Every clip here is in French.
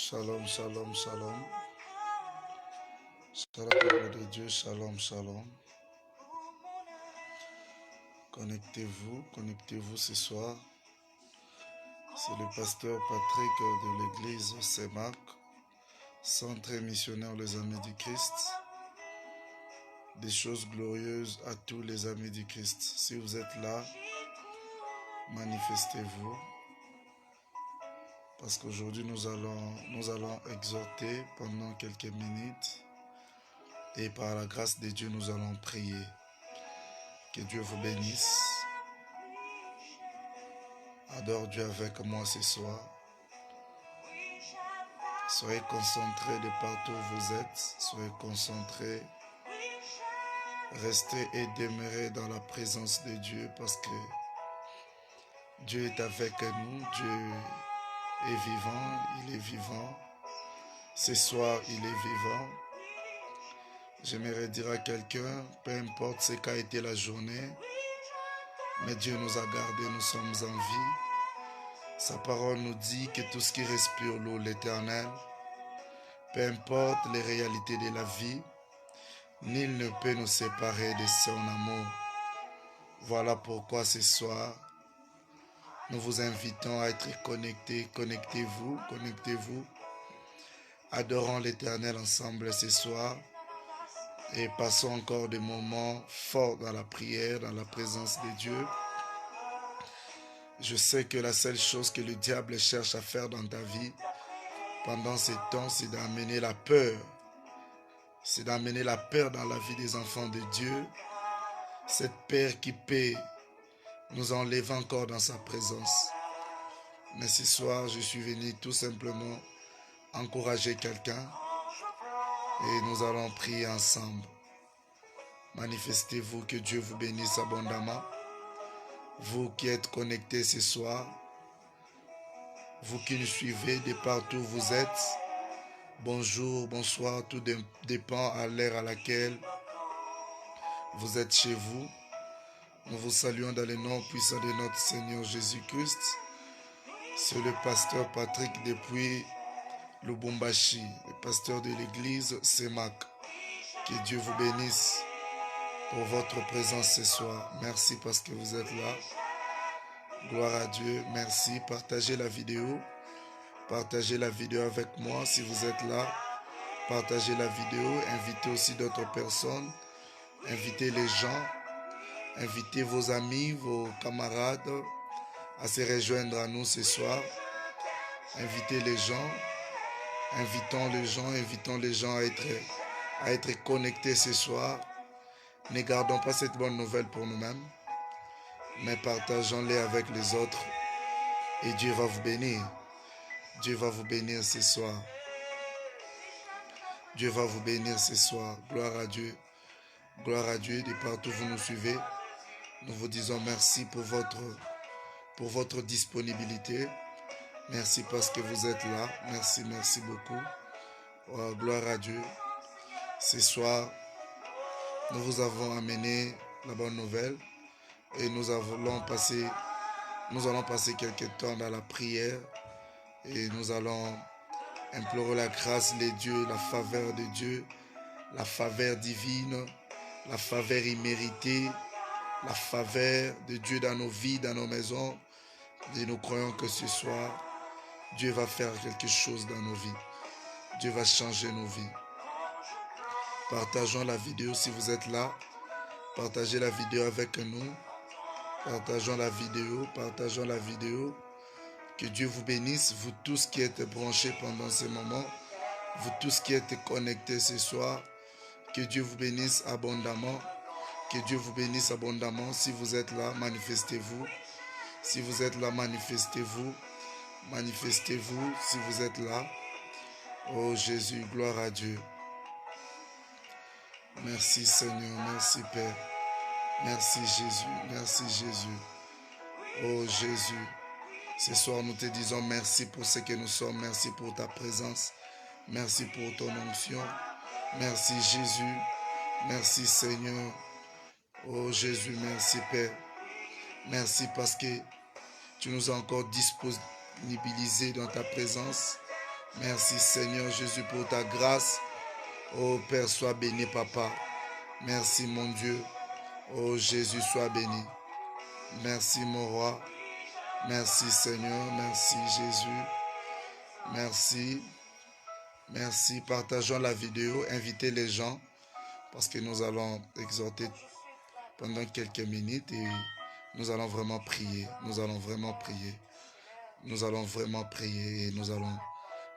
Shalom, shalom, shalom. Shalom, peuple de Dieu, shalom, shalom. Connectez-vous ce soir. C'est le pasteur Patrick de l'église CEMAC, Centre missionnaire les Amis du Christ. Des choses glorieuses à tous les amis du Christ. Si vous êtes là, manifestez-vous. Parce qu'aujourd'hui, nous allons exhorter pendant quelques minutes. Et par la grâce de Dieu, nous allons prier. Que Dieu vous bénisse. Adore Dieu avec moi ce soir. Soyez concentrés de partout où vous êtes. Soyez concentrés. Restez et demeurez dans la présence de Dieu parce que Dieu est avec nous. Dieu est vivant. Il est vivant. Ce soir, il est vivant. J'aimerais dire à quelqu'un, peu importe ce qu'a été la journée, mais Dieu nous a gardés, nous sommes en vie. Sa parole nous dit que tout ce qui respire l'eau, l'Éternel, peu importe les réalités de la vie, nul ne peut nous séparer de son amour. Voilà pourquoi ce soir, nous vous invitons à être connectés. Connectez-vous. Adorons l'Éternel ensemble ce soir et passons encore des moments forts dans la prière, dans la présence de Dieu. Je sais que la seule chose que le diable cherche à faire dans ta vie pendant ces temps, c'est d'amener la peur. C'est d'amener la peur dans la vie des enfants de Dieu. Cette peur qui peut nous enlever encore dans sa présence. Mais ce soir, je suis venu tout simplement encourager quelqu'un et nous allons prier ensemble. Manifestez-vous, que Dieu vous bénisse abondamment. Vous qui êtes connectés ce soir, vous qui nous suivez de partout où vous êtes, bonjour, bonsoir, tout dépend à l'heure à laquelle vous êtes chez vous. Nous vous saluons dans le nom puissant de notre Seigneur Jésus-Christ. C'est le pasteur Patrick depuis Lubumbashi, le pasteur de l'église CEMAC. Que Dieu vous bénisse pour votre présence ce soir. Merci parce que vous êtes là. Gloire à Dieu. Merci. Partagez la vidéo. Partagez la vidéo avec moi si vous êtes là. Partagez la vidéo. Invitez aussi d'autres personnes. Invitez les gens. Invitez vos amis, vos camarades à se rejoindre à nous ce soir. Invitez les gens. Invitons les gens à être connectés ce soir. Ne gardons pas cette bonne nouvelle pour nous-mêmes, mais partageons-les avec les autres et Dieu va vous bénir. Dieu va vous bénir ce soir. Dieu va vous bénir ce soir. Gloire à Dieu. Gloire à Dieu. De partout où vous nous suivez, nous vous disons merci pour votre disponibilité. Merci parce que vous êtes là. Merci beaucoup. Oh, gloire à Dieu. Ce soir, nous vous avons amené la bonne nouvelle et nous allons passer quelques temps dans la prière et nous allons implorer la grâce de Dieu, la faveur de Dieu, la faveur divine, la faveur imméritée, la faveur de Dieu dans nos vies, dans nos maisons. Et nous croyons que ce soir, Dieu va faire quelque chose dans nos vies. Dieu va changer nos vies. Partageons la vidéo si vous êtes là. Partagez la vidéo avec nous. Partageons la vidéo. Que Dieu vous bénisse, vous tous qui êtes branchés pendant ce moment. Vous tous qui êtes connectés ce soir. Que Dieu vous bénisse abondamment. Que Dieu vous bénisse abondamment. Si vous êtes là, manifestez-vous. Si vous êtes là, manifestez-vous. Manifestez-vous si vous êtes là. Oh Jésus, gloire à Dieu. Merci Seigneur, merci Père. Merci Jésus. Oh Jésus, ce soir nous te disons merci pour ce que nous sommes. Merci pour ta présence. Merci pour ton onction. Merci Jésus. Merci Seigneur. Oh Jésus, merci Père. Merci parce que tu nous as encore disponibilisés dans ta présence. Merci Seigneur Jésus pour ta grâce. Oh Père, sois béni, Papa. Merci mon Dieu. Oh Jésus, sois béni. Merci mon roi. Merci Seigneur. Merci Jésus. Merci. Merci. Partageons la vidéo. Invitez les gens parce que nous allons exhorter pendant quelques minutes et nous allons vraiment prier. Nous allons vraiment prier. Nous allons vraiment prier et nous allons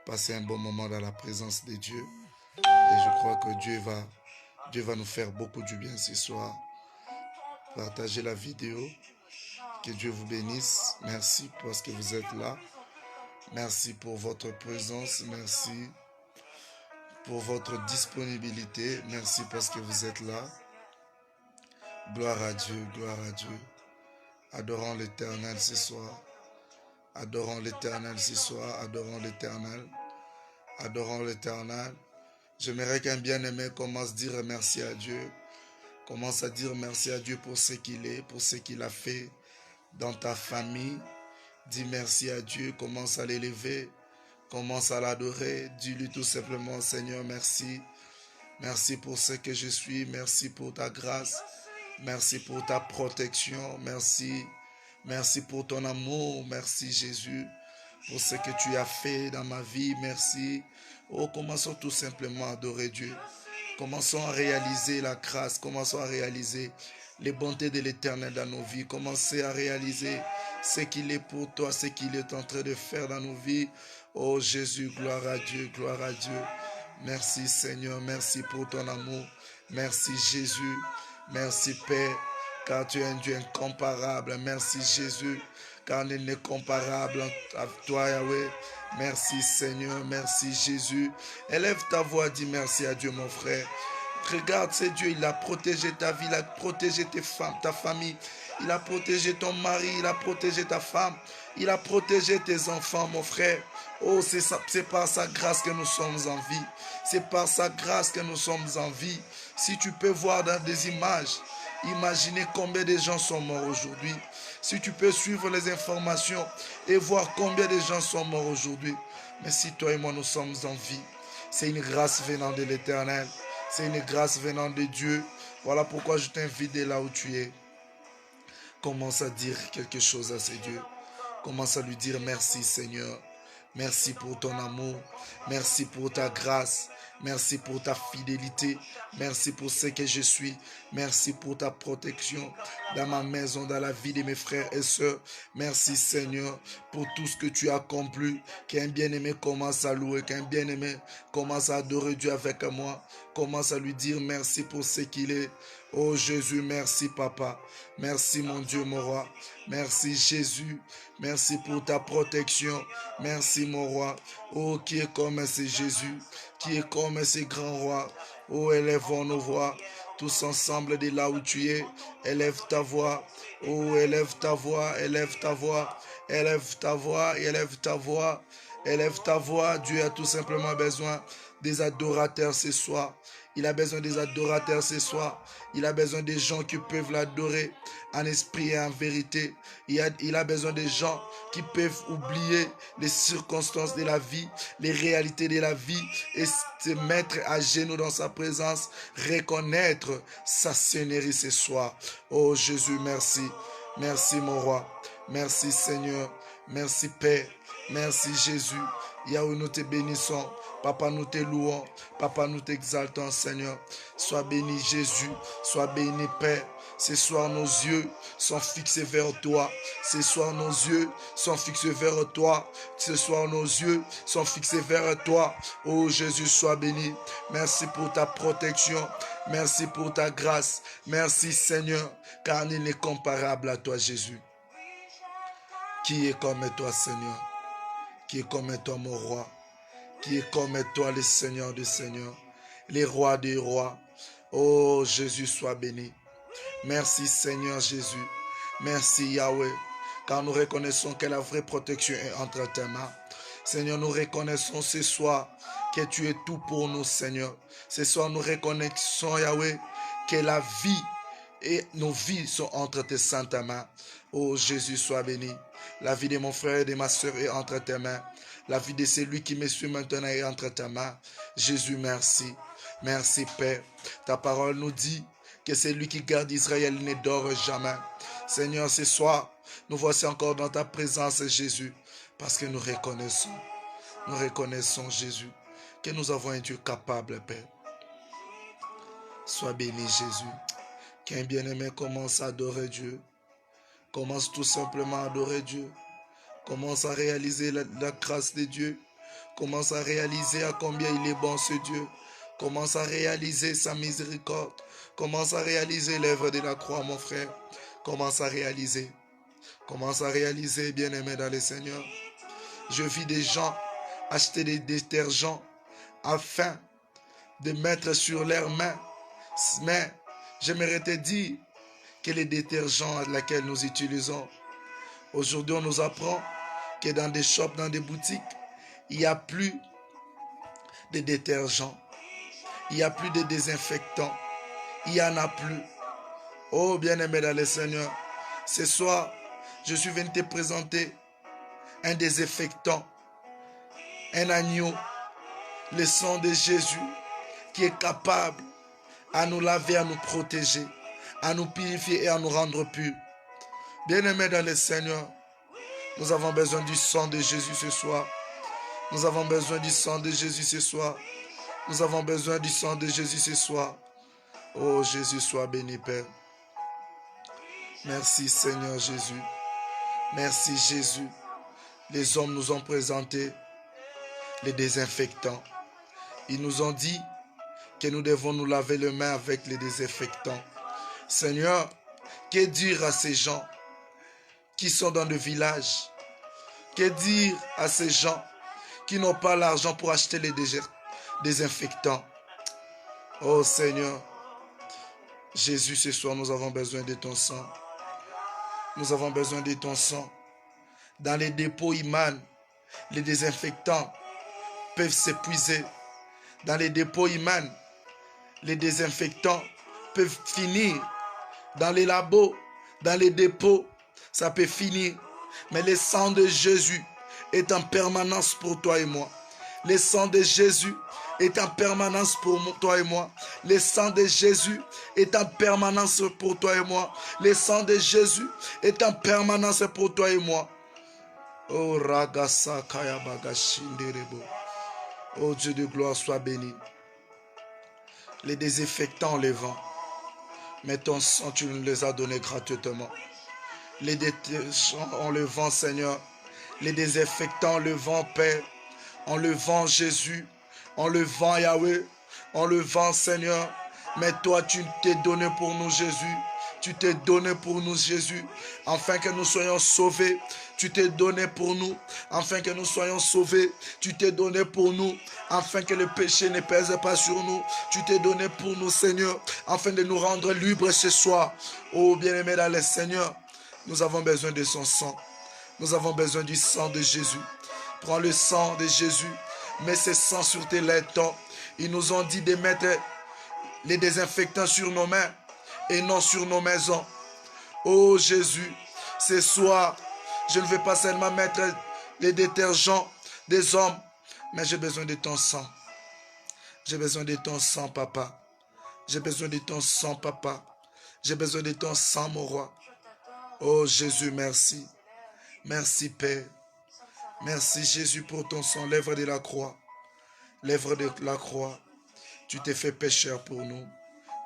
passer un bon moment dans la présence de Dieu. Et je crois que Dieu va nous faire beaucoup du bien ce soir. Partagez la vidéo. Que Dieu vous bénisse. Merci parce que vous êtes là. Merci pour votre présence. Merci pour votre disponibilité. Merci parce que vous êtes là. Gloire à Dieu, gloire à Dieu. Adorons l'Éternel ce soir. Adorons l'Éternel ce soir. Adorons l'Éternel. Adorons l'Éternel. J'aimerais qu'un bien-aimé commence à dire merci à Dieu. Commence à dire merci à Dieu pour ce qu'il est, pour ce qu'il a fait dans ta famille. Dis merci à Dieu, commence à l'élever, commence à l'adorer. Dis-lui tout simplement, Seigneur, merci. Merci pour ce que je suis, merci pour ta grâce, merci pour ta protection, merci. Merci pour ton amour, merci Jésus, pour ce que tu as fait dans ma vie, merci. Oh, commençons tout simplement à adorer Dieu. Commençons à réaliser la grâce, commençons à réaliser les bontés de l'Éternel dans nos vies. Commencez à réaliser ce qu'il est pour toi, ce qu'il est en train de faire dans nos vies. Oh Jésus, gloire à Dieu, gloire à Dieu. Merci Seigneur, merci pour ton amour. Merci Jésus, merci Père, car tu es un Dieu incomparable. Merci Jésus, car il n'est comparable à toi Yahweh. Merci Seigneur, merci Jésus. Élève ta voix, dis merci à Dieu mon frère. Regarde, c'est Dieu, il a protégé ta vie, il a protégé tes femmes, ta famille. Il a protégé ton mari, il a protégé ta femme. Il a protégé tes enfants, mon frère. Oh, c'est par sa grâce que nous sommes en vie. C'est par sa grâce que nous sommes en vie. Si tu peux voir dans des images, imaginez combien de gens sont morts aujourd'hui. Si tu peux suivre les informations et voir combien de gens sont morts aujourd'hui. Mais si toi et moi nous sommes en vie, c'est une grâce venant de l'Éternel. C'est une grâce venant de Dieu. Voilà pourquoi je t'invite de là où tu es. Commence à dire quelque chose à ce Dieu. Commence à lui dire merci Seigneur. Merci pour ton amour. Merci pour ta grâce. Merci pour ta fidélité. Merci pour ce que je suis. Merci pour ta protection dans ma maison, dans la vie de mes frères et sœurs. Merci Seigneur pour tout ce que tu as accompli. Qu'un bien-aimé commence à louer. Qu'un bien-aimé commence à adorer Dieu avec moi. Commence à lui dire merci pour ce qu'il est. Oh Jésus, merci Papa. Merci mon Dieu, mon roi. Merci Jésus. Merci pour ta protection. Merci mon roi. Oh, qui est comme ce Jésus. Qui est comme ce grand roi. Oh, élèvons nos voix. Tous ensemble de là où tu es. Élève ta voix. Oh, élève ta voix. Élève ta voix. Élève ta voix. Élève ta voix. Élève ta voix. Dieu a tout simplement besoin des adorateurs ce soir. Il a besoin des adorateurs ce soir. Il a besoin des gens qui peuvent l'adorer en esprit et en vérité. Il a besoin des gens qui peuvent oublier les circonstances de la vie, les réalités de la vie et se mettre à genoux dans sa présence, reconnaître sa seigneurie ce soir. Oh Jésus, merci. Merci mon roi. Merci Seigneur. Merci Père. Merci Jésus. Yahweh, nous te bénissons. Papa, nous te louons. Papa, nous t'exaltons, Seigneur. Sois béni, Jésus. Sois béni, Père. Ce soir, nos yeux sont fixés vers toi. Ce soir, nos yeux sont fixés vers toi. Ce soir, nos yeux sont fixés vers toi. Oh, Jésus, sois béni. Merci pour ta protection. Merci pour ta grâce. Merci, Seigneur, car il n'est comparable à toi, Jésus. Qui est comme toi, Seigneur? Qui est comme toi, mon roi? Qui est comme toi, le Seigneur des Seigneurs, les rois des rois. Oh Jésus, sois béni. Merci Seigneur Jésus. Merci Yahweh, car nous reconnaissons que la vraie protection est entre tes mains. Seigneur, nous reconnaissons ce soir que tu es tout pour nous, Seigneur. Ce soir, nous reconnaissons, Yahweh, que la vie et nos vies sont entre tes saintes mains. Oh Jésus, sois béni. La vie de mon frère et de ma soeur est entre tes mains. La vie de celui qui me suit maintenant est entre tes mains. Jésus, merci. Merci, Père. Ta parole nous dit que celui qui garde Israël ne dort jamais. Seigneur, ce soir, nous voici encore dans ta présence, Jésus, parce que nous reconnaissons, Jésus, que nous avons un Dieu capable, Père. Sois béni, Jésus. Qu'un bien-aimé commence à adorer Dieu. Commence tout simplement à adorer Dieu. Commence à réaliser la grâce de Dieu. Commence à réaliser à combien il est bon, ce Dieu. Commence à réaliser sa miséricorde. Commence à réaliser l'œuvre de la croix, mon frère. Commence à réaliser. Commence à réaliser, bien-aimé dans le Seigneur. Je vis des gens acheter des détergents afin de mettre sur leurs mains. Mais j'aimerais te dire que les détergents lesquels nous utilisons, aujourd'hui on nous apprend que dans des shops, dans des boutiques, il n'y a plus de détergents. Il n'y a plus de désinfectants. Il n'y en a plus. Oh bien-aimé dans le Seigneur, ce soir, je suis venu te présenter un désinfectant, un agneau, le sang de Jésus qui est capable à nous laver, à nous protéger, à nous purifier et à nous rendre purs. Bien-aimé dans le Seigneur, nous avons besoin du sang de Jésus ce soir. Nous avons besoin du sang de Jésus ce soir. Nous avons besoin du sang de Jésus ce soir. Oh Jésus, sois béni, Père. Merci Seigneur Jésus. Merci Jésus. Les hommes nous ont présenté les désinfectants. Ils nous ont dit que nous devons nous laver les mains avec les désinfectants. Seigneur, que dire à ces gens qui sont dans le village? Que dire à ces gens qui n'ont pas l'argent pour acheter les désinfectants? Oh Seigneur, Jésus, ce soir, nous avons besoin de ton sang. Nous avons besoin de ton sang. Dans les dépôts Iman, les désinfectants peuvent s'épuiser. Dans les dépôts Iman, les désinfectants peuvent finir. Dans les labos, dans les dépôts, ça peut finir. Mais le sang de Jésus est en permanence pour toi et moi. Le sang de Jésus est en permanence pour toi et moi. Le sang de Jésus est en permanence pour toi et moi. Le sang de Jésus est en permanence pour toi et moi. Oh Ragasa Kayabagashindérebo. Oh Dieu de gloire, sois béni. Les désinfectants, on les vend. Mais ton sang, tu nous les as donnés gratuitement. Les détergents, on le vend, Seigneur. Les désinfectants, on le vend, Père. On le vend, Jésus. On le vend, Yahweh. On le vend, Seigneur. Mais toi, tu t'es donné pour nous, Jésus. Tu t'es donné pour nous, Jésus, afin que nous soyons sauvés. Tu t'es donné pour nous, afin que nous soyons sauvés. Tu t'es donné pour nous, afin que le péché ne pèse pas sur nous. Tu t'es donné pour nous, Seigneur, afin de nous rendre libres ce soir. Oh, bien-aimé dans le Seigneur, nous avons besoin de son sang. Nous avons besoin du sang de Jésus. Prends le sang de Jésus, mets ce sang sur tes lèvres. Ils nous ont dit de mettre les désinfectants sur nos mains et non sur nos maisons. Oh Jésus, ce soir, je ne vais pas seulement mettre les détergents des hommes, mais j'ai besoin de ton sang. J'ai besoin de ton sang, papa. J'ai besoin de ton sang, papa. J'ai besoin de ton sang, mon roi. Oh Jésus, merci. Merci, Père. Merci, Jésus, pour ton sang, l'œuvre de la croix. L'œuvre de la croix. Tu t'es fait pécheur pour nous.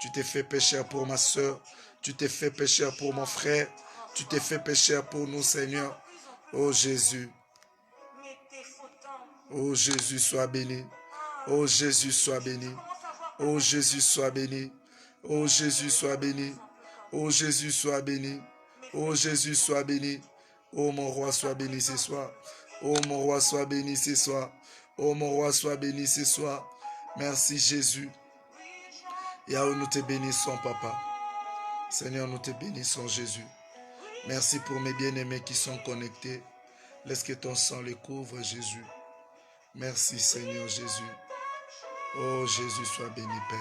Tu t'es fait pécheur pour ma soeur. Tu t'es fait pécheur pour mon frère. Tu t'es fait pécheur pour nous, Seigneur. Oh Jésus. Oh Jésus, sois béni. Oh Jésus, sois béni. Oh Jésus, sois béni. Oh Jésus, sois béni. Oh Jésus, sois béni. Oh Jésus, sois béni. Oh mon roi, sois béni ce soir. Oh mon roi, sois béni ce soir. Oh mon roi, sois béni ce soir. Merci Jésus. Yahweh, nous te bénissons, papa. Seigneur, nous te bénissons, Jésus. Merci pour mes bien-aimés qui sont connectés. Laisse que ton sang les couvre, Jésus. Merci, Seigneur Jésus. Oh, Jésus, sois béni, Père.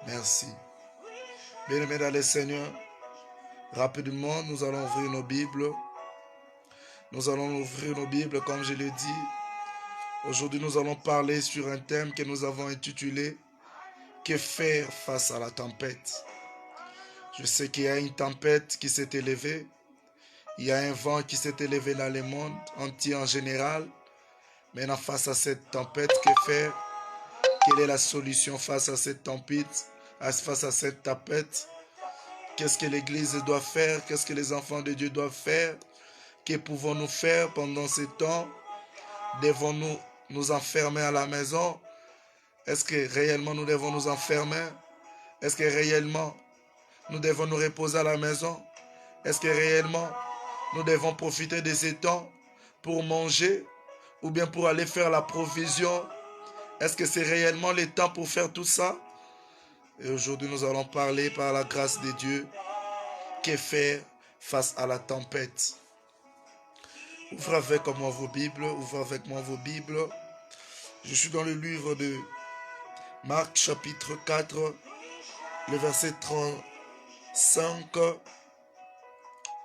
Merci. Bien-aimés dans le Seigneur, rapidement, nous allons ouvrir nos Bibles Nous allons ouvrir nos Bibles comme je l'ai dit. Aujourd'hui, nous allons parler sur un thème que nous avons intitulé « Que faire face à la tempête ?» Je sais qu'il y a une tempête qui s'est élevée. Il y a un vent qui s'est élevé dans le monde entier en général. Maintenant, face à cette tempête, que faire? Quelle est la solution face à cette tempête? Face à cette tempête? Qu'est-ce que l'Église doit faire? Qu'est-ce que les enfants de Dieu doivent faire? Que pouvons-nous faire pendant ce temps? Devons-nous nous enfermer à la maison? Est-ce que réellement nous devons nous enfermer? Est-ce que réellement nous devons nous reposer à la maison? Est-ce que réellement nous devons profiter de ces temps pour manger ou bien pour aller faire la provision? Est-ce que c'est réellement le temps pour faire tout ça? Et aujourd'hui nous allons parler par la grâce de Dieu. Que faire face à la tempête? Ouvrez avec moi vos Bibles, ouvrez avec moi vos Bibles. Je suis dans le livre de Marc chapitre 4, le verset 35.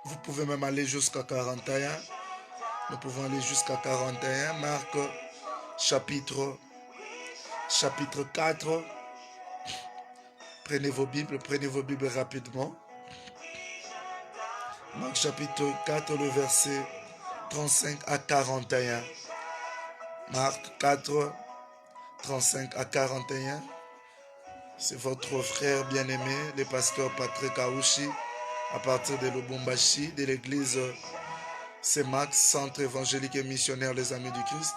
Vous pouvez même aller jusqu'à 41. Nous pouvons aller jusqu'à 41. Marc chapitre 4. Prenez vos Bibles rapidement. Marc chapitre 4, le verset 35 à 41. Marc 4, 35 à 41. C'est votre frère bien-aimé, le pasteur Patrick Aouchi, à partir de Lubumbashi, de l'église CEMAX, Centre évangélique et missionnaire Les Amis du Christ.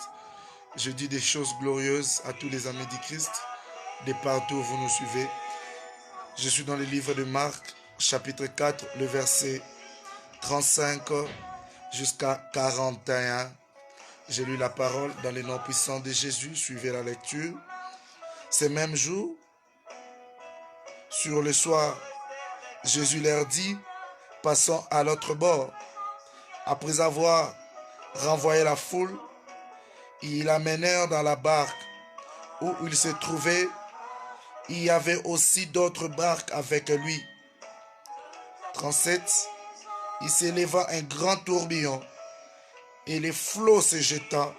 Je dis des choses glorieuses à tous les amis du Christ, de partout où vous nous suivez. Je suis dans le livre de Marc, chapitre 4, le verset 35 jusqu'à 41. J'ai lu la parole dans le nom puissant de Jésus. Suivez la lecture. Ces mêmes jours, sur le soir, Jésus leur dit, passons à l'autre bord. Après avoir renvoyé la foule, ils l'amenèrent dans la barque où il se trouvait. Il y avait aussi d'autres barques avec lui. 37. Il s'éleva un grand tourbillon et les flots se jeta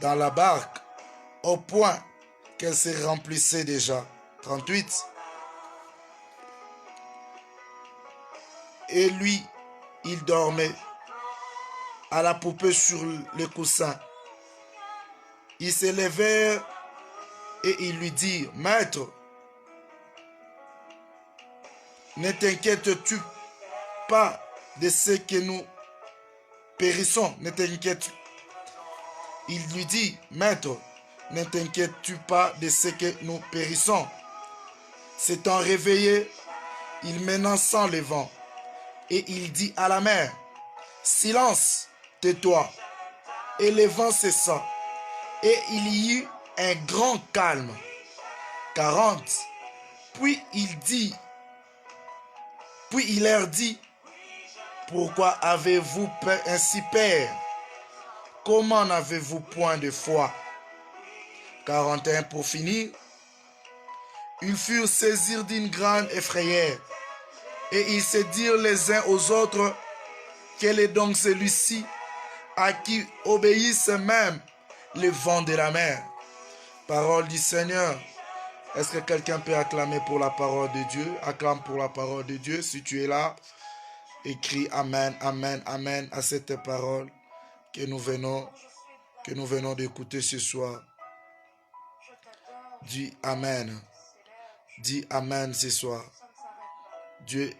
dans la barque au point qu'elle se remplissait déjà. 38. Et lui, il dormait à la poupée sur le coussin. Ils se levèrent et ils lui dirent, Maître, ne t'inquiètes-tu pas de ce que nous périssons? Ne t'inquiète. Il lui dit, Maître, ne t'inquiètes-tu pas de ce que nous périssons? S'étant réveillé, il menaçant le vent, et il dit à la mer, silence, tais-toi. Et le vent cessa, et il y eut un grand calme. 40. Puis il leur dit, pourquoi avez-vous ainsi peur? Comment n'avez-vous point de foi? 41 pour finir. Ils furent saisis d'une grande effrayère, et ils se dirent les uns aux autres, quel est donc celui-ci à qui obéissent même les vents de la mer? Parole du Seigneur. Est-ce que quelqu'un peut acclamer pour la parole de Dieu? Acclame pour la parole de Dieu. Si tu es là, écris Amen, Amen, Amen à cette parole que nous venons d'écouter ce soir. Dis Amen. Dis Amen ce soir. Dieu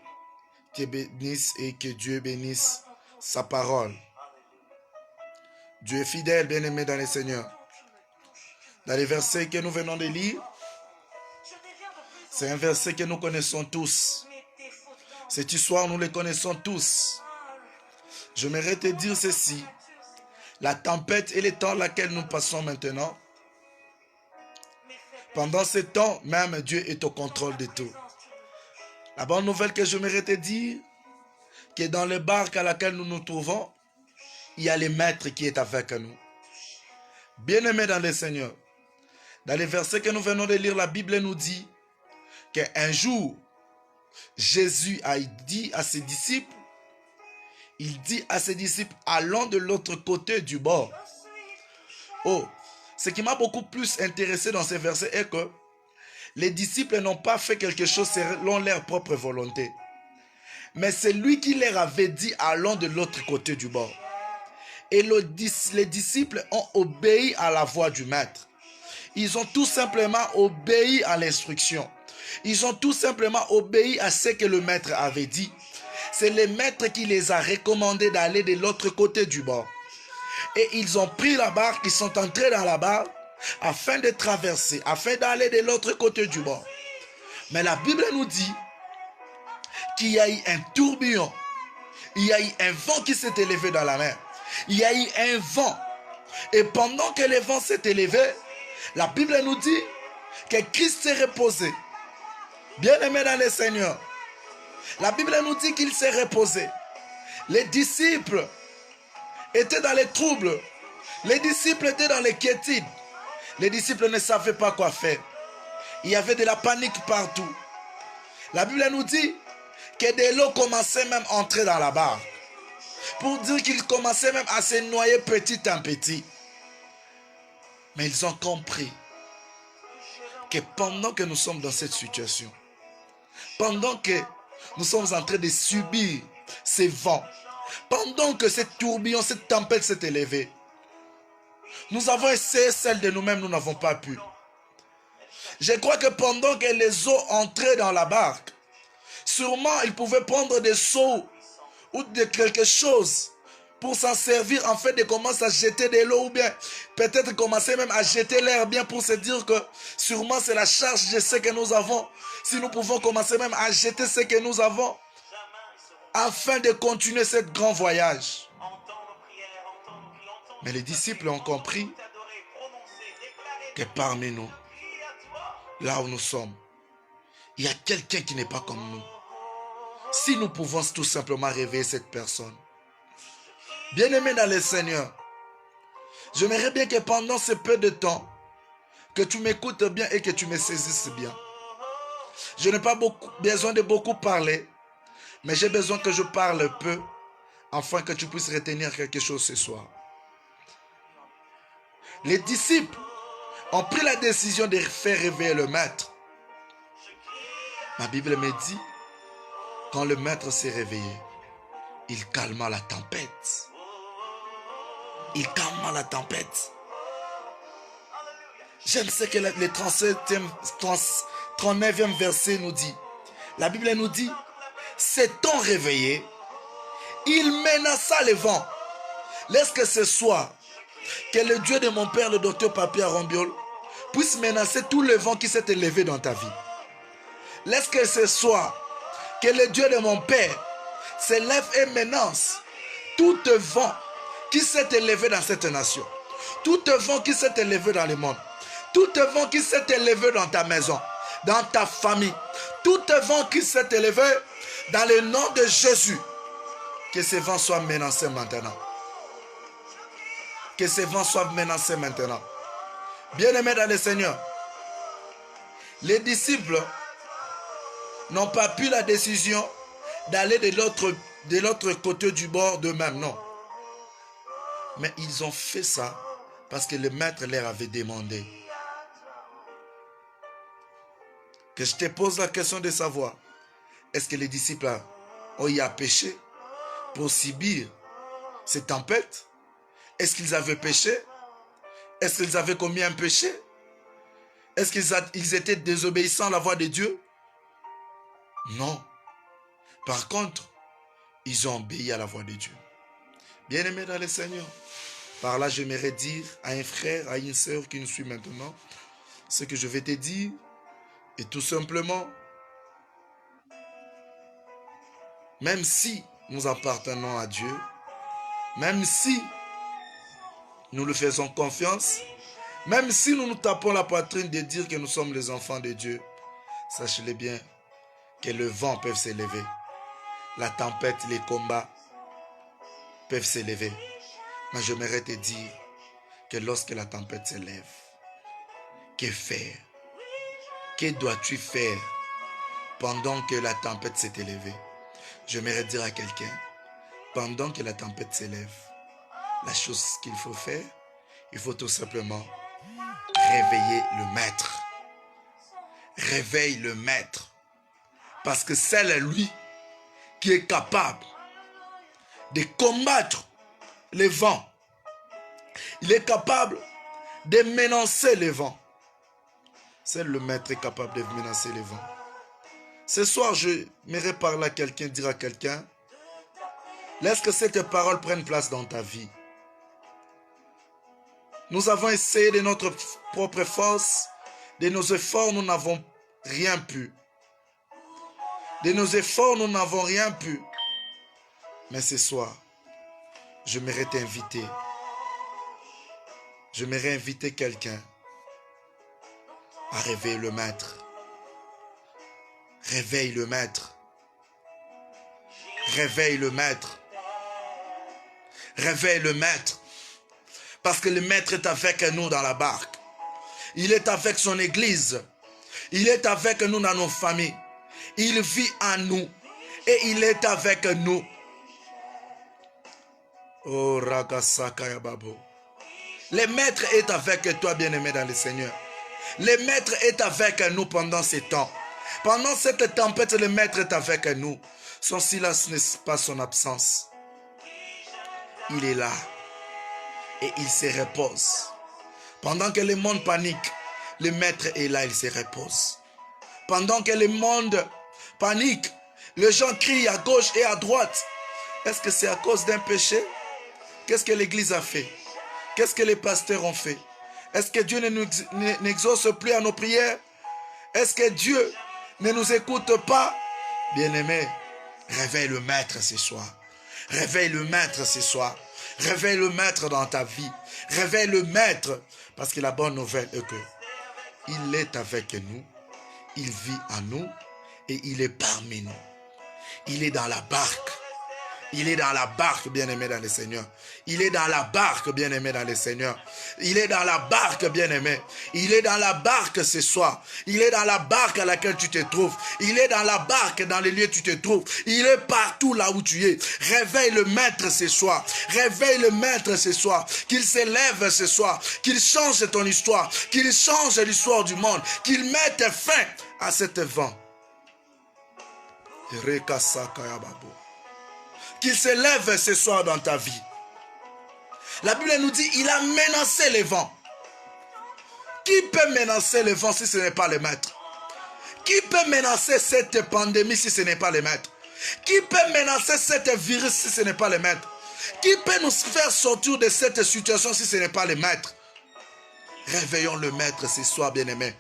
te bénisse et que Dieu bénisse sa parole. Dieu est fidèle, bien-aimé dans le Seigneur. Dans les versets que nous venons de lire, c'est un verset que nous connaissons tous. Cette histoire, nous le connaissons tous. J'aimerais te dire ceci. La tempête et le temps dans lequel nous passons maintenant, pendant ce temps, même Dieu est au contrôle de tout. La bonne nouvelle que j'aimerais te dire, que dans le barque à laquelle nous nous trouvons, il y a le Maître qui est avec nous. Bien-aimés dans le Seigneur, dans les versets que nous venons de lire, la Bible nous dit qu'un jour, Jésus a dit à ses disciples, il dit à ses disciples, allons de l'autre côté du bord. Oh, ce qui m'a beaucoup plus intéressé dans ces versets est que les disciples n'ont pas fait quelque chose selon leur propre volonté. Mais c'est lui qui leur avait dit, allons de l'autre côté du bord. Et les disciples ont obéi à la voix du maître. Ils ont tout simplement obéi à l'instruction. Ils ont tout simplement obéi à ce que le maître avait dit. C'est le maître qui les a recommandés d'aller de l'autre côté du bord. Et ils ont pris la barque, ils sont entrés dans la barque afin de traverser, afin d'aller de l'autre côté du bord. Mais la Bible nous dit qu'il y a eu un tourbillon. Il y a eu un vent qui s'est élevé dans la mer. Il y a eu un vent. Et pendant que le vent s'est élevé, la Bible nous dit que Christ s'est reposé. Bien-aimé dans le Seigneur, la Bible nous dit qu'il s'est reposé. Les disciples étaient dans les troubles. Les disciples étaient dans les quiétudes. Les disciples ne savaient pas quoi faire. Il y avait de la panique partout. La Bible nous dit que de l'eau commençait même à entrer dans la barque. Pour dire qu'ils commençaient même à se noyer petit à petit. Mais ils ont compris que pendant que nous sommes dans cette situation, pendant que nous sommes en train de subir ces vents, pendant que cette tourbillon, cette tempête s'est élevée, nous avons essayé celle de nous-mêmes, nous n'avons pas pu. Je crois que pendant que les eaux entraient dans la barque, sûrement ils pouvaient prendre des seaux ou de quelque chose pour s'en servir en fait de commencer à jeter de l'eau ou bien peut-être commencer même à jeter l'air bien pour se dire que sûrement c'est la charge de ce que nous avons. Si nous pouvons commencer même à jeter ce que nous avons afin de continuer ce grand voyage. Mais les disciples ont compris que parmi nous, là où nous sommes, il y a quelqu'un qui n'est pas comme nous. Si nous pouvons tout simplement réveiller cette personne. Bien-aimé dans le Seigneur, j'aimerais bien que pendant ce peu de temps, que tu m'écoutes bien et que tu me saisisses bien. Je n'ai pas besoin de beaucoup parler, mais j'ai besoin que je parle peu, afin que tu puisses retenir quelque chose ce soir. Les disciples ont pris la décision de faire réveiller le maître. Ma Bible me dit, quand le maître s'est réveillé, il calma la tempête. Il calma la tempête. J'aime ce que le 39e verset nous dit. La Bible nous dit, s'étant réveillé, il menaça le vent. Laisse que ce soit que le Dieu de mon père, le docteur Papi Arombiol, puisse menacer tout le vent qui s'est élevé dans ta vie. Laisse que ce soit que le Dieu de mon père s'élève et menace tout vent qui s'est élevé dans cette nation, tout vent qui s'est élevé dans le monde, tout vent qui s'est élevé dans ta maison, dans ta famille, tout vent qui s'est élevé dans le nom de Jésus, que ce vent soit menacé maintenant. Que ce vent soit menacé maintenant. Bien-aimés dans le Seigneur, les disciples n'ont pas pris la décision d'aller de l'autre côté du bord d'eux-mêmes, non. Mais ils ont fait ça parce que le maître leur avait demandé. Que je te pose la question de savoir, est-ce que les disciples ont eu à pécher pour subir cette tempête? Est-ce qu'ils avaient péché? Est-ce qu'ils avaient commis un péché? Est-ce qu'ils étaient désobéissants à la voix de Dieu? Non. Par contre, ils ont obéi à la voix de Dieu. Bien-aimés dans le Seigneur, par là, j'aimerais dire à un frère, à une sœur qui nous suit maintenant, ce que je vais te dire est tout simplement, même si nous appartenons à Dieu, même si nous lui faisons confiance, même si nous nous tapons la poitrine de dire que nous sommes les enfants de Dieu, sachez-le bien que le vent peut s'élever, la tempête, les combats peuvent s'élever. Mais j'aimerais te dire que lorsque la tempête s'élève, que faire? Que dois-tu faire pendant que la tempête s'est élevée? J'aimerais dire à quelqu'un, pendant que la tempête s'élève, la chose qu'il faut faire, il faut tout simplement réveiller le maître. Réveille le maître. Parce que c'est lui qui est capable de combattre les vents. Il est capable de menacer les vents. Seul le maître est capable de menacer les vents. Ce soir, je m'irai parler à quelqu'un, dire à quelqu'un, laisse que cette parole prenne place dans ta vie. Nous avons essayé de notre propre force, de nos efforts, nous n'avons rien pu. De nos efforts, nous n'avons rien pu. Mais ce soir, je m'aimerais t'inviter. Je m'aimerais inviter quelqu'un à réveiller le maître. Réveille le maître. Réveille le maître. Réveille le maître. Parce que le maître est avec nous dans la barque. Il est avec son église. Il est avec nous dans nos familles. Il vit en nous. Et il est avec nous. Oh, Ragasakaya Babo. Le maître est avec toi, bien-aimé dans le Seigneur. Le maître est avec nous pendant ces temps. Pendant cette tempête, le maître est avec nous. Son silence n'est pas son absence. Il est là. Et il se repose. Pendant que le monde panique, le maître est là, il se repose. Pendant que le monde panique, les gens crient à gauche et à droite. Est-ce que c'est à cause d'un péché? Qu'est-ce que l'Église a fait? Qu'est-ce que les pasteurs ont fait? Est-ce que Dieu n'exauce plus à nos prières? Est-ce que Dieu ne nous écoute pas? Bien-aimé, réveille le maître ce soir. Réveille le maître ce soir. Réveille le maître dans ta vie. Réveille le maître. Parce que la bonne nouvelle est que il est avec nous. Il vit en nous. Et il est parmi nous. Il est dans la barque. Il est dans la barque, bien-aimé dans le Seigneur. Il est dans la barque, bien-aimé dans le Seigneur. Il est dans la barque, bien-aimé. Il est dans la barque ce soir. Il est dans la barque à laquelle tu te trouves. Il est dans la barque dans les lieux où tu te trouves. Il est partout là où tu es. Réveille le maître ce soir. Réveille le maître ce soir. Qu'il s'élève ce soir. Qu'il change ton histoire. Qu'il change l'histoire du monde. Qu'il mette fin à cet vent. Qu'il s'élève ce soir dans ta vie. La Bible nous dit, il a menacé les vents. Qui peut menacer les vents si ce n'est pas le maître? Qui peut menacer cette pandémie si ce n'est pas le maître? Qui peut menacer cette virus si ce n'est pas le maître? Qui peut nous faire sortir de cette situation si ce n'est pas le maître? Réveillons le maître ce soir, bien-aimé.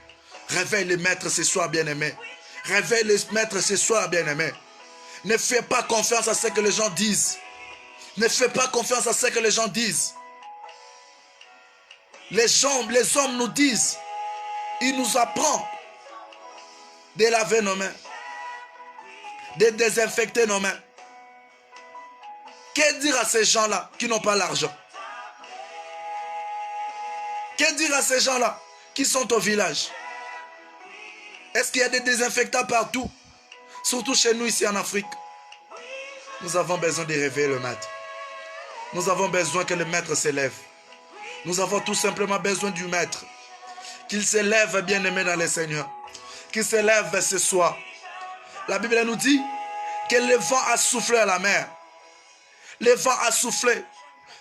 Réveille le maître ce soir, bien-aimé. Réveille le maître ce soir, bien-aimé. Ne fais pas confiance à ce que les gens disent. Ne fais pas confiance à ce que les gens disent. Les hommes nous disent. Ils nous apprennent de laver nos mains. De désinfecter nos mains. Que dire à ces gens-là qui n'ont pas l'argent? Que dire à ces gens-là qui sont au village? Est-ce qu'il y a des désinfectants partout? Surtout chez nous ici en Afrique. Nous avons besoin de réveiller le maître. Nous avons besoin que le maître s'élève. Nous avons tout simplement besoin du maître. Qu'il s'élève, bien-aimé dans le Seigneur. Qu'il s'élève ce soir. La Bible nous dit que le vent a soufflé à la mer. Le vent a soufflé.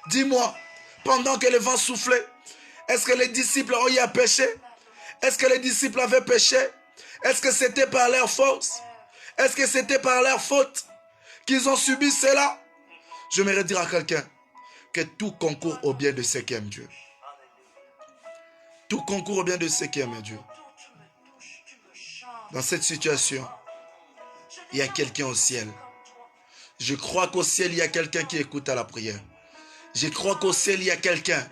Dis-moi, pendant que le vent soufflait, est-ce que les disciples ont eu à pécher? Est-ce que les disciples avaient péché? Est-ce que c'était par leur force? Est-ce que c'était par leur faute qu'ils ont subi cela? J'aimerais dire à quelqu'un que tout concourt au bien de ceux qui aiment Dieu. Tout concourt au bien de ceux qui aiment Dieu. Dans cette situation, il y a quelqu'un au ciel. Je crois qu'au ciel, il y a quelqu'un qui écoute à la prière. Je crois qu'au ciel, il y a quelqu'un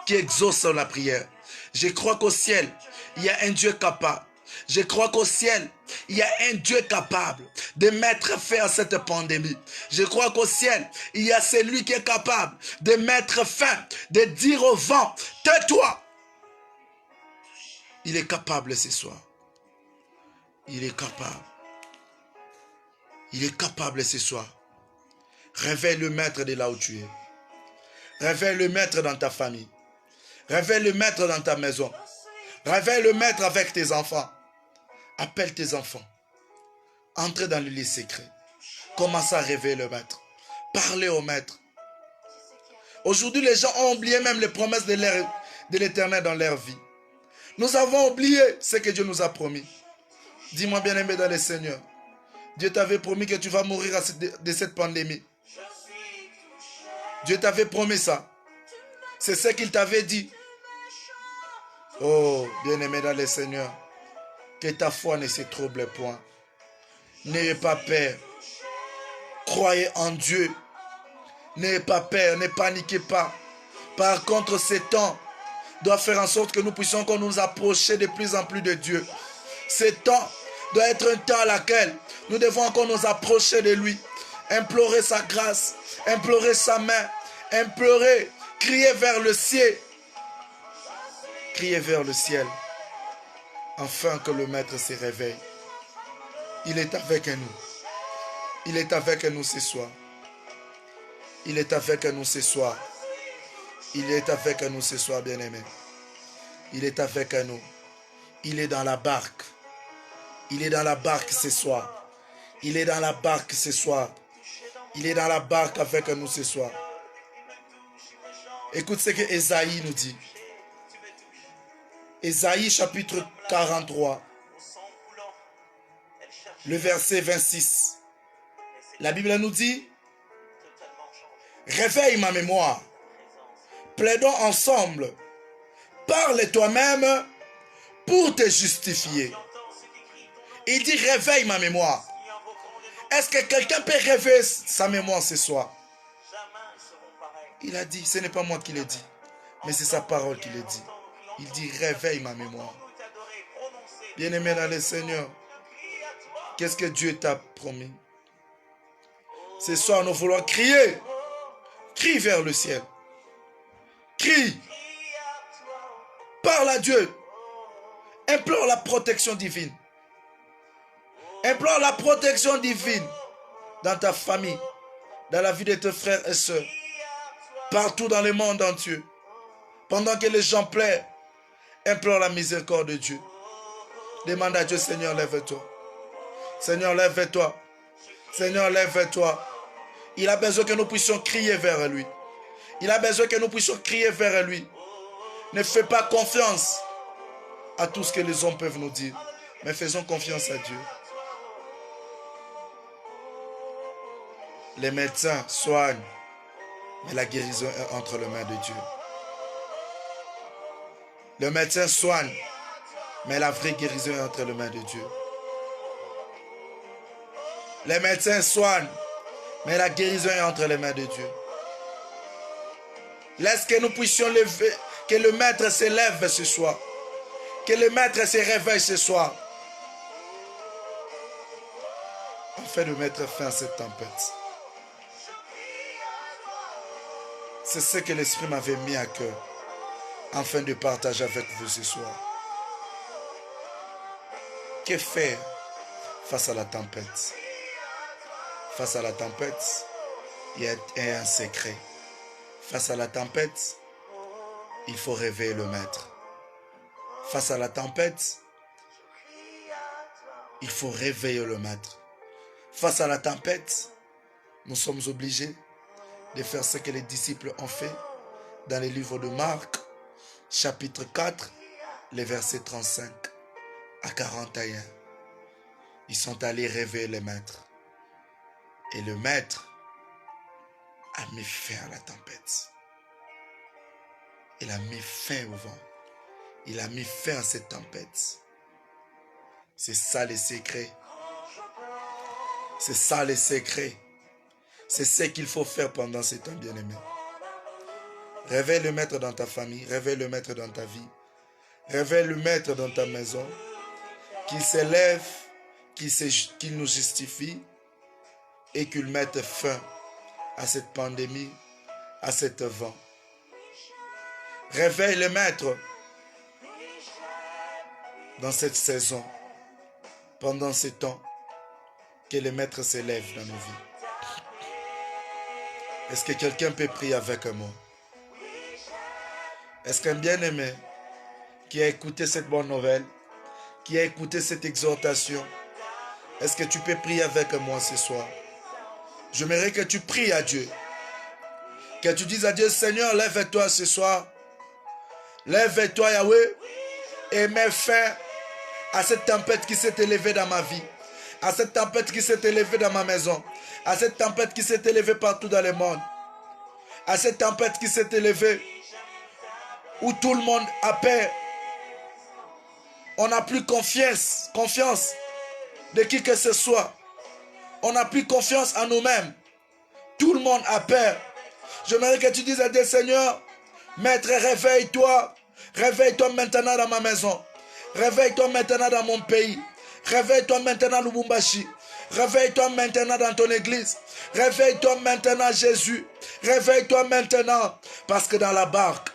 qui exauce la prière. Je crois qu'au ciel, il y a un Dieu capable. Je crois qu'au ciel, il y a un Dieu capable de mettre fin à cette pandémie. Je crois qu'au ciel, il y a celui qui est capable de mettre fin, de dire au vent, tais-toi. Il est capable ce soir. Il est capable. Il est capable ce soir. Réveille le maître de là où tu es. Réveille le maître dans ta famille. Réveille le maître dans ta maison. Réveille le maître avec tes enfants. Appelle tes enfants. Entrez dans le lit secret. Commence à réveiller le maître. Parlez au maître. Aujourd'hui, les gens ont oublié même les promesses de l'Éternel dans leur vie. Nous avons oublié ce que Dieu nous a promis. Dis-moi, bien-aimé dans le Seigneur, Dieu t'avait promis que tu vas mourir de cette pandémie. Dieu t'avait promis ça. C'est ce qu'il t'avait dit. Oh, bien-aimé dans le Seigneur, que ta foi ne se trouble point. N'ayez pas peur. Croyez en Dieu. N'ayez pas peur, ne paniquez pas. Par contre, ces temps doit faire en sorte que nous puissions encore nous approcher de plus en plus de Dieu. Ces temps doit être un temps à laquelle nous devons encore nous approcher de lui. Implorer sa grâce, implorer sa main, implorer, crier vers le ciel. Crier vers le ciel, afin que le Maître se réveille. Il est avec nous. Il est avec nous ce soir. Il est avec nous ce soir. Il est avec nous ce soir, bien-aimé. Il est avec nous. Il est dans la barque. Il est dans la barque ce soir. Il est dans la barque ce soir. Il est dans la barque avec nous ce soir. Écoute ce que Ésaïe nous dit. Ésaïe chapitre 43, le verset 26. La Bible nous dit, réveille ma mémoire, plaidons ensemble, parle toi-même pour te justifier. Il dit, réveille ma mémoire. Est-ce que quelqu'un peut réveiller sa mémoire ce soir? Il a dit, ce n'est pas moi qui l'ai dit, mais c'est sa parole qui le dit. Il dit, réveille ma mémoire. Bien-aimé dans le Seigneur, qu'est-ce que Dieu t'a promis? Ce soir, nous voulons crier. Crie vers le ciel. Crie. Parle à Dieu. Implore la protection divine. Implore la protection divine dans ta famille, dans la vie de tes frères et sœurs, partout dans le monde entier. Pendant que les gens pleurent, implore la miséricorde de Dieu. Demande à Dieu, Seigneur, lève-toi. Seigneur, lève-toi. Seigneur, lève-toi. Il a besoin que nous puissions crier vers lui. Il a besoin que nous puissions crier vers lui. Ne fais pas confiance à tout ce que les hommes peuvent nous dire, mais faisons confiance à Dieu. Les médecins soignent, mais la guérison est entre les mains de Dieu. Le médecin soigne, mais la vraie guérison est entre les mains de Dieu. Les médecins soignent, mais la guérison est entre les mains de Dieu. Laisse que nous puissions lever, que le Maître se lève ce soir. Que le Maître se réveille ce soir. Afin de mettre fin à cette tempête. C'est ce que l'Esprit m'avait mis à cœur. Afin de partager avec vous ce soir. Que faire face à la tempête? Face à la tempête, il y a un secret. Face à la tempête, il faut réveiller le Maître. Face à la tempête, il faut réveiller le Maître. Face à la tempête, nous sommes obligés de faire ce que les disciples ont fait dans le livre de Marc, chapitre 4, les versets 35 à 41. Ils sont allés réveiller le Maître. Et le Maître a mis fin à la tempête. Il a mis fin au vent. Il a mis fin à cette tempête. C'est ça le secret. C'est ça le secret. C'est ce qu'il faut faire pendant ce temps, bien-aimé. Réveille le Maître dans ta famille. Réveille le Maître dans ta vie. Réveille le Maître dans ta maison. Qu'il s'élève, qu'il nous justifie et qu'il mette fin à cette pandémie, à cet vent. Réveille le Maître dans cette saison, pendant ce temps, que le Maître s'élève dans nos vies. Est-ce que quelqu'un peut prier avec moi? Est-ce qu'un bien-aimé qui a écouté cette bonne nouvelle, qui a écouté cette exhortation, est-ce que tu peux prier avec moi ce soir? J'aimerais que tu pries à Dieu. Que tu dises à Dieu, Seigneur, lève-toi ce soir. Lève-toi, Yahweh, et mets fin à cette tempête qui s'est élevée dans ma vie, à cette tempête qui s'est élevée dans ma maison, à cette tempête qui s'est élevée partout dans le monde, à cette tempête qui s'est élevée où tout le monde a peur. On n'a plus confiance de qui que ce soit. On n'a plus confiance en nous-mêmes. Tout le monde a peur. J'aimerais que tu dises à Dieu, Seigneur, Maître, réveille-toi. Réveille-toi maintenant dans ma maison. Réveille-toi maintenant dans mon pays. Réveille-toi maintenant à Lubumbashi. Réveille-toi maintenant dans ton église. Réveille-toi maintenant, Jésus. Réveille-toi maintenant. Parce que dans la barque,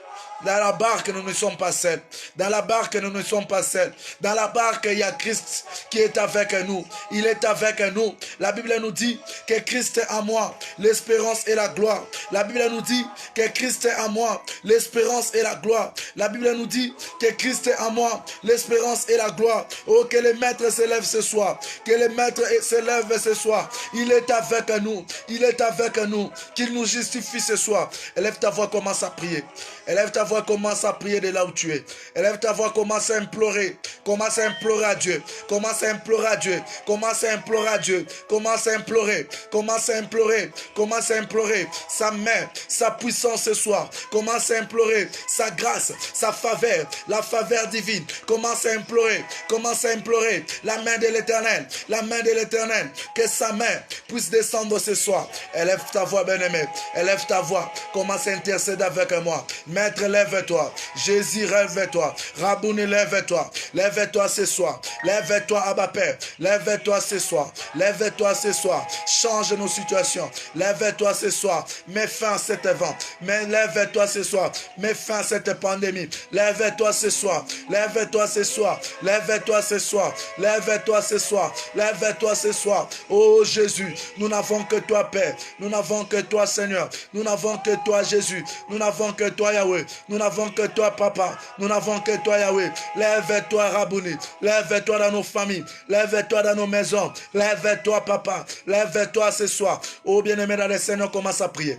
nous ne sommes pas seuls. Dans la barque, nous ne sommes pas seuls. Dans la barque, il y a Christ qui est avec nous. Il est avec nous. La Bible nous dit que Christ est en moi, l'espérance et la gloire. La Bible nous dit que Christ est en moi, l'espérance et la gloire. La Bible nous dit que Christ est en moi, l'espérance et la gloire. Oh, que le Maître se lève ce soir. Que le Maître se lève ce soir. Il est avec nous. Il est avec nous. Qu'il nous justifie ce soir. Élève ta voix, commence à prier. Élève ta voix, commence à prier de là où tu es. Élève ta voix, commence à implorer. Commence à implorer à Dieu. Commence à implorer à Dieu. Commence à implorer à Dieu. Commence à implorer. Commence à implorer. Commence à implorer sa main, sa puissance ce soir. Commence à implorer sa grâce, sa faveur, la faveur divine. Commence à implorer. Commence à implorer la main de l'Éternel. La main de l'Éternel. Que sa main puisse descendre ce soir. Élève ta voix, bien-aimé. Élève ta voix. Commence à intercéder avec moi. Maître, lève-toi. Jésus, lève-toi. Rabouni, lève-toi. Lève-toi ce soir. Lève-toi, Abba Père. Lève-toi ce soir. Lève-toi ce soir. Change nos situations. Lève-toi ce soir. Mets fin à cet vent. Mais lève-toi ce soir. Mets fin à cette pandémie. Lève-toi ce soir. Lève-toi ce soir. Lève-toi ce soir. Lève-toi ce soir. Lève-toi ce soir. Oh Jésus, nous n'avons que toi, Père. Nous n'avons que toi, Seigneur. Nous n'avons que toi, Jésus. Nous n'avons que toi, Yahweh. Nous n'avons que toi, Papa. Nous n'avons que toi, Yahweh. Lève-toi, Rabouni. Lève-toi dans nos familles. Lève-toi dans nos maisons. Lève-toi, Papa. Lève-toi ce soir. Oh bien-aimé dans le Seigneur, commence à prier.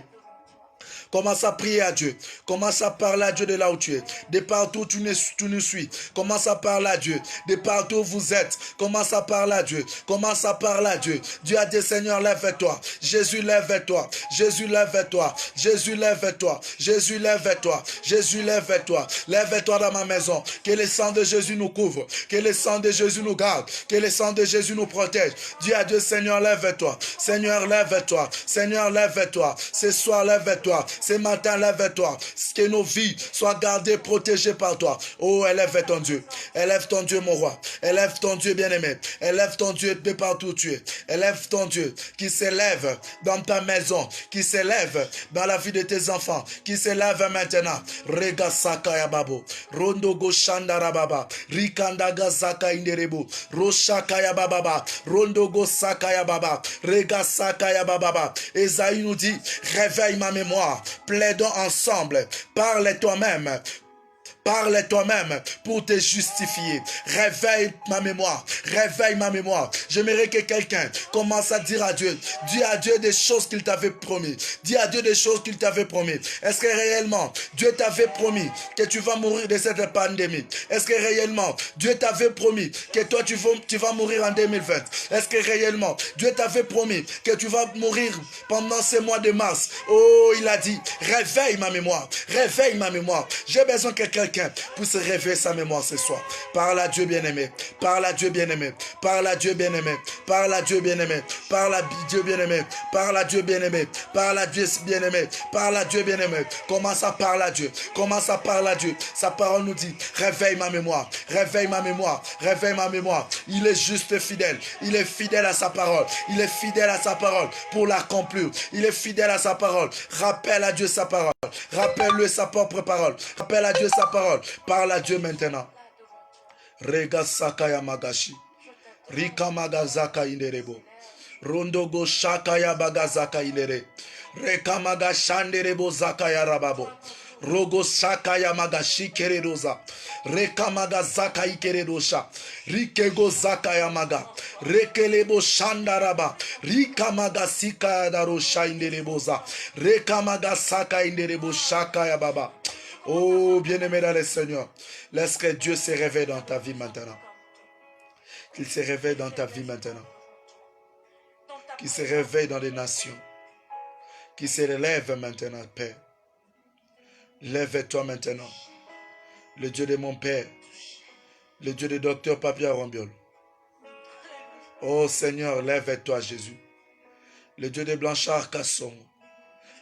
Commence à prier à Dieu. Commence à parler à Dieu de là où tu es. De partout où tu nous suis. Commence à parler à Dieu. De partout où vous êtes. Commence à parler à Dieu. Commence à parler à Dieu. Dieu a dit, Seigneur, lève-toi. Jésus, lève-toi. Jésus, lève-toi. Jésus, lève-toi. Jésus, lève-toi. Jésus, lève-toi. Lève-toi dans ma maison. Que le sang de Jésus nous couvre. Que le sang de Jésus nous garde. Que le sang de Jésus nous protège. Dieu a dit, Seigneur, lève-toi. Seigneur, lève-toi. Seigneur, lève-toi. Ce soir, lève-toi. Ce matin, lève-toi. Que nos vies soient gardées, protégées par toi. Oh, élève ton Dieu. Élève ton Dieu, mon roi. Élève ton Dieu bien-aimé. Élève ton Dieu de partout où tu es. Élève ton Dieu qui s'élève dans ta maison, qui s'élève dans la vie de tes enfants, qui s'élève maintenant. Rega Sakaya Babo. Rondo Goshandara Baba. Rikandaga Zaka Inderebo. Roshakaya Baba. Rondo Go Sakaya Baba. Rega Sakaya Baba. Esaïe nous dit, réveille ma mémoire. Plaidons ensemble. Parle toi-même. Parle toi-même pour te justifier. Réveille ma mémoire. Réveille ma mémoire. J'aimerais que quelqu'un commence à dire à Dieu. Dis à Dieu des choses qu'il t'avait promis. Dis à Dieu des choses qu'il t'avait promis. Est-ce que réellement Dieu t'avait promis que tu vas mourir de cette pandémie? Est-ce que réellement Dieu t'avait promis que toi tu vas mourir en 2020? Est-ce que réellement Dieu t'avait promis que tu vas mourir pendant ce mois de mars? Oh, il a dit, réveille ma mémoire. Réveille ma mémoire. J'ai besoin que quelqu'un puisse réveiller sa mémoire ce soir. Parle à Dieu bien-aimé. Parle à Dieu bien-aimé. Parle à Dieu bien-aimé. Parle à Dieu bien-aimé. Parle à Dieu bien-aimé. Parle à Dieu bien-aimé. Parle à Dieu bien-aimé. Parle à Dieu bien-aimé. Commence à parler à Dieu. Commence à parler à Dieu. Sa parole nous dit, réveille ma mémoire. Réveille ma mémoire. Réveille ma mémoire. Il est juste fidèle. Il est fidèle à sa parole. Il est fidèle à sa parole pour l'accomplir. Il est fidèle à sa parole. Rappelle à Dieu sa parole. Rappelle-le sa propre parole. Rappelle à Dieu sa parole. Parle à Dieu maintenant. Rega Sakaya Magashi. Rika Magazaka Inderebo. Rondogo Shakaya Bagazaka Inere. Rekamaga shanderebo zakaya rababo. Rogo sakaya magashi keredoza. Rekamaga zakai keredosha. Rikego zakaya maga. Rekelebo shandaraba. Rikamaga sikaya darosha indereboza. Rekamaga saka inderebo shakaya baba. Oh, bien-aimé dans le Seigneur, laisse que Dieu se réveille dans ta vie maintenant. Qu'il se réveille dans ta vie maintenant. Qu'il se réveille dans les nations. Qu'il se relève maintenant, Père. Lève-toi maintenant. Le Dieu de mon Père. Le Dieu de Docteur Papia Rombiol. Oh Seigneur, lève-toi Jésus. Le Dieu de Blanchard Casson.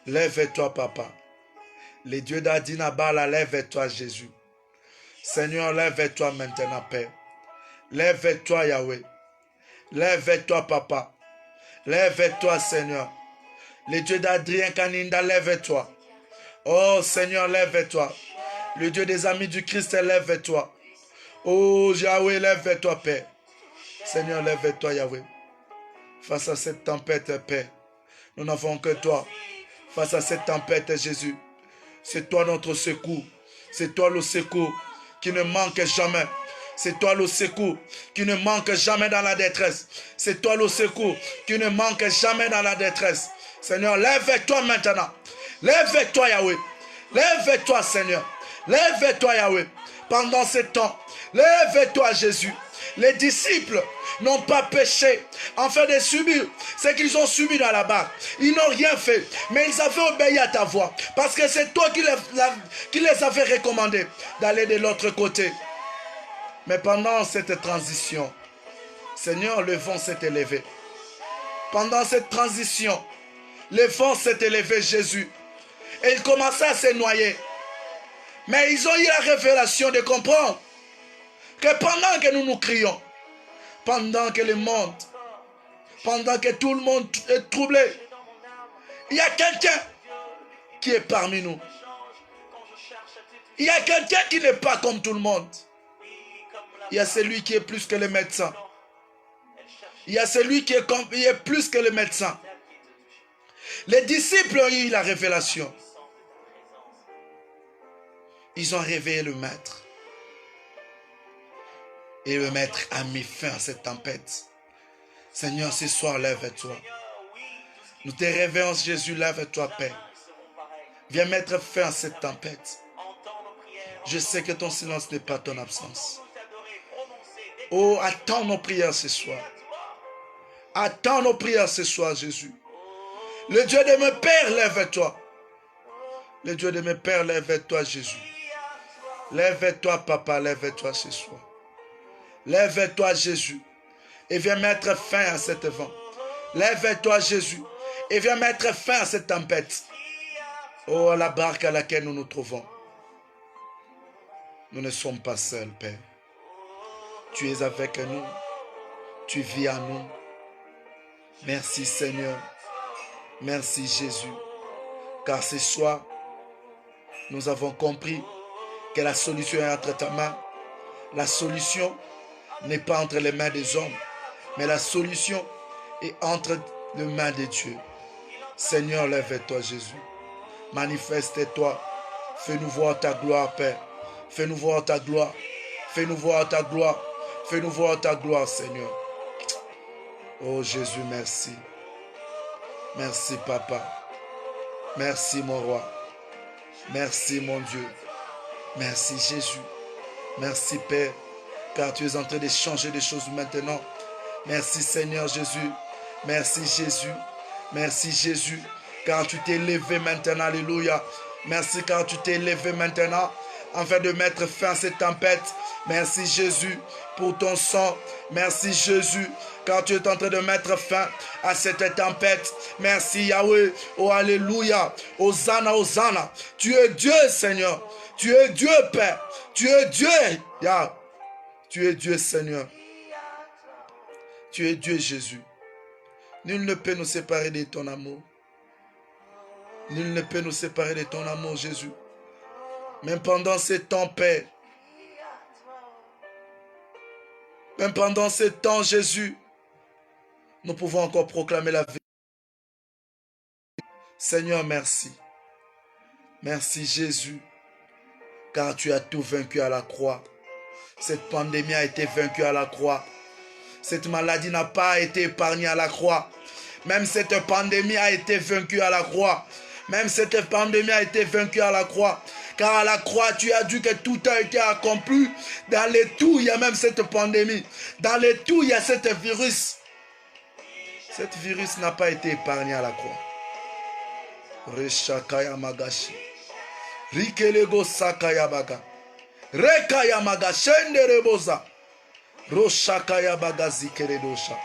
Lève-toi Papa. Le Dieu d'Adina Bala, lève-toi Jésus. Seigneur, lève-toi maintenant Père. Lève-toi Yahweh. Lève-toi Papa. Lève-toi Seigneur. Le Dieu d'Adrien Kaninda, lève-toi. Oh Seigneur, lève-toi. Le Dieu des amis du Christ, lève-toi. Oh Yahweh, lève-toi Père. Seigneur, lève-toi Yahweh. Face à cette tempête, Père, nous n'avons que toi. Face à cette tempête, Jésus, c'est toi notre secours. C'est toi le secours qui ne manque jamais. C'est toi le secours qui ne manque jamais dans la détresse. C'est toi le secours qui ne manque jamais dans la détresse. Seigneur, lève-toi maintenant. Lève-toi Yahweh. Lève-toi Seigneur. Lève-toi Yahweh. Pendant ce temps, lève-toi Jésus. Les disciples n'ont pas péché afin de subir ce qu'ils ont subi dans la barque. Ils n'ont rien fait, mais ils avaient obéi à ta voix. Parce que c'est toi qui les avais recommandés d'aller de l'autre côté. Mais pendant cette transition, Seigneur, le vent s'est élevé. Pendant cette transition, le vent s'est élevé, Jésus. Et ils commençaient à se noyer. Mais ils ont eu la révélation de comprendre que pendant que nous nous crions, pendant que le monde, pendant que tout le monde est troublé, il y a quelqu'un qui est parmi nous. Il y a quelqu'un qui n'est pas comme tout le monde. Il y a celui qui est plus que le médecin. Il y a celui qui est plus que le médecin. Les disciples ont eu la révélation. Ils ont réveillé le maître. Et le maître a mis fin à cette tempête. Seigneur, ce soir, lève-toi. Nous te réveillons, Jésus, lève-toi, Père. Viens mettre fin à cette tempête. Je sais que ton silence n'est pas ton absence. Oh, attends nos prières ce soir. Attends nos prières ce soir, Jésus. Le Dieu de mes pères, lève-toi. Le Dieu de mes pères, lève-toi, Jésus. Lève-toi, Papa, lève-toi ce soir. Lève-toi, Jésus, et viens mettre fin à cette vent. Lève-toi, Jésus, et viens mettre fin à cette tempête. Oh, la barque à laquelle nous nous trouvons. Nous ne sommes pas seuls, Père. Tu es avec nous. Tu vis en nous. Merci, Seigneur. Merci, Jésus. Car ce soir, nous avons compris que la solution est entre ta main. La solution n'est pas entre les mains des hommes, mais la solution est entre les mains de Dieu. Seigneur, lève-toi, Jésus. Manifeste-toi. Fais-nous voir ta gloire, Père. Fais-nous voir ta gloire. Fais-nous voir ta gloire. Fais-nous voir ta gloire, Seigneur. Oh Jésus, merci. Merci, Papa. Merci, mon roi. Merci, mon Dieu. Merci, Jésus. Merci, Père, car tu es en train de changer des choses maintenant. Merci, Seigneur Jésus. Merci, Jésus. Merci, Jésus, car tu t'es levé maintenant. Alléluia. Merci, car tu t'es levé maintenant afin de mettre fin à cette tempête. Merci, Jésus, pour ton sang. Merci, Jésus, car tu es en train de mettre fin à cette tempête. Merci, Yahweh. Oh, alléluia. Hosanna, Hosanna. Tu es Dieu, Seigneur. Tu es Dieu, Père. Tu es Dieu, Yah. Tu es Dieu, Seigneur. Tu es Dieu, Jésus. Nul ne peut nous séparer de ton amour. Nul ne peut nous séparer de ton amour, Jésus. Même pendant ces temps, Père. Même pendant ces temps, Jésus, nous pouvons encore proclamer la vie. Seigneur, merci. Merci Jésus, car tu as tout vaincu à la croix. Cette pandémie a été vaincue à la croix. Cette maladie n'a pas été épargnée à la croix. Même cette pandémie a été vaincue à la croix. Même cette pandémie a été vaincue à la croix. Car à la croix, tu as dit que tout a été accompli. Dans les tout, il y a même cette pandémie. Dans les tout, il y a cette virus. Cette virus n'a pas été épargné à la croix. Reshakaya magashi. Rikelego sakaya baga. Rekaya magashende reboza. Roshakaya bagazi keredosha.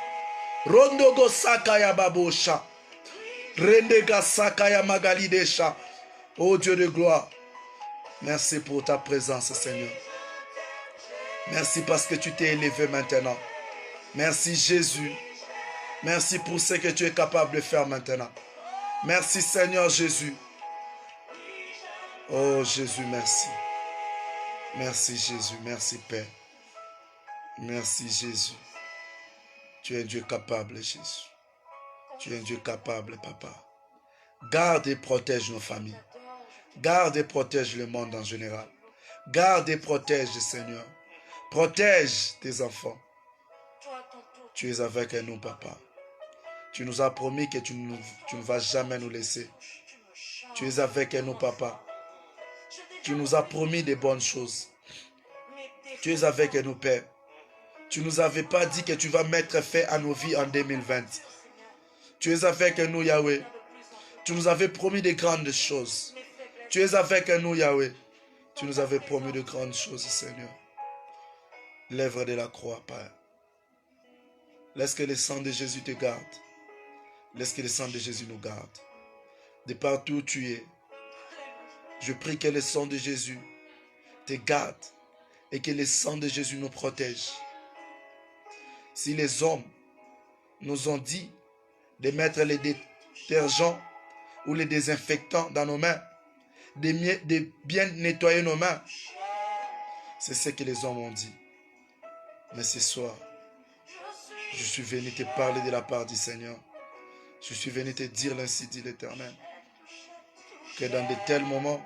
Rondogo sakaya babosha. Rendega sakaya magalidesha. Oh Dieu de gloire. Merci pour ta présence, Seigneur. Merci parce que tu t'es élevé maintenant. Merci Jésus. Merci pour ce que tu es capable de faire maintenant. Merci Seigneur Jésus. Oh Jésus, merci. Merci Jésus, merci Père. Merci Jésus. Tu es un Dieu capable, Jésus. Tu es un Dieu capable, Papa. Garde et protège nos familles. Garde et protège le monde en général. Garde et protège, Seigneur. Protège tes enfants. Tu es avec nous, Papa. Tu nous as promis que tu ne vas jamais nous laisser. Tu es avec nous, Papa. Tu nous as promis de bonnes choses. Tu es avec nous, Père. Tu ne nous avais pas dit que tu vas mettre fin à nos vies en 2020. Tu es avec nous, Yahweh. Tu nous avais promis de grandes choses. Tu es avec nous, Yahweh. Tu nous avais promis de grandes choses, Seigneur. L'œuvre de la croix, Père. Laisse que le sang de Jésus te garde. Laisse que le sang de Jésus nous garde. De partout où tu es, je prie que le sang de Jésus te garde et que le sang de Jésus nous protège. Si les hommes nous ont dit de mettre les détergents ou les désinfectants dans nos mains, de bien nettoyer nos mains, c'est ce que les hommes ont dit. Mais ce soir, je suis venu te parler de la part du Seigneur. Je suis venu te dire l'ainsi dit l'Éternel, que dans de tels moments,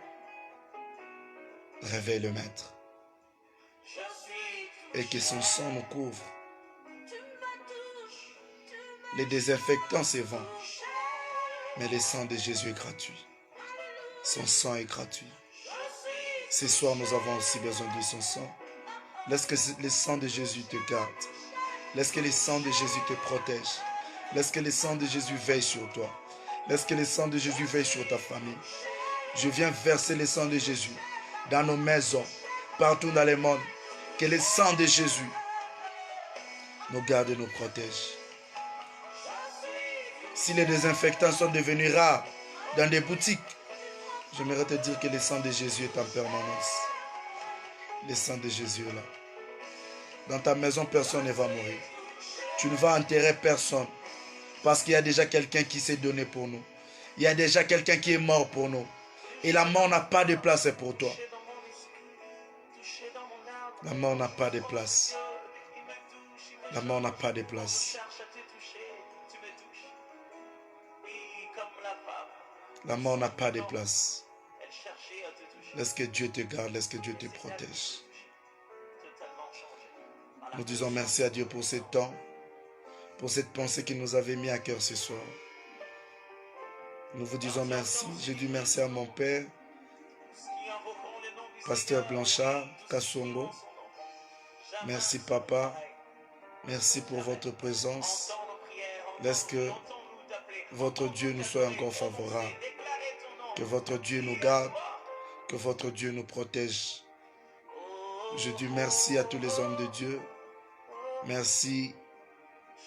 réveille le Maître et que son sang nous couvre. Les désinfectants, c'est vain, mais le sang de Jésus est gratuit. Son sang est gratuit. Ce soir, nous avons aussi besoin de son sang. Laisse que le sang de Jésus te garde. Laisse que le sang de Jésus te protège. Laisse que le sang de Jésus veille sur toi. Laisse que le sang de Jésus veille sur ta famille. Je viens verser le sang de Jésus dans nos maisons, partout dans le monde. Que le sang de Jésus nous garde et nous protège. Si les désinfectants sont devenus rares dans des boutiques, j'aimerais te dire que le sang de Jésus est en permanence. Le sang de Jésus est là. Dans ta maison, personne ne va mourir. Tu ne vas enterrer personne. Parce qu'il y a déjà quelqu'un qui s'est donné pour nous. Il y a déjà quelqu'un qui est mort pour nous. Et la mort n'a pas de place pour toi. La mort n'a pas de place. La mort n'a pas de place. La mort n'a pas de place. Laisse que Dieu te garde, laisse que Dieu te protège. Nous disons merci à Dieu pour ce temps, pour cette pensée qu'il nous avait mis à cœur ce soir. Nous vous disons merci. Je dis merci à mon Père, Pasteur Blanchard Kassongo. Merci Papa. Merci pour votre présence. Laisse que votre Dieu nous soit encore favorable. Que votre Dieu nous garde. Que votre Dieu nous protège. Je dis merci à tous les hommes de Dieu. Merci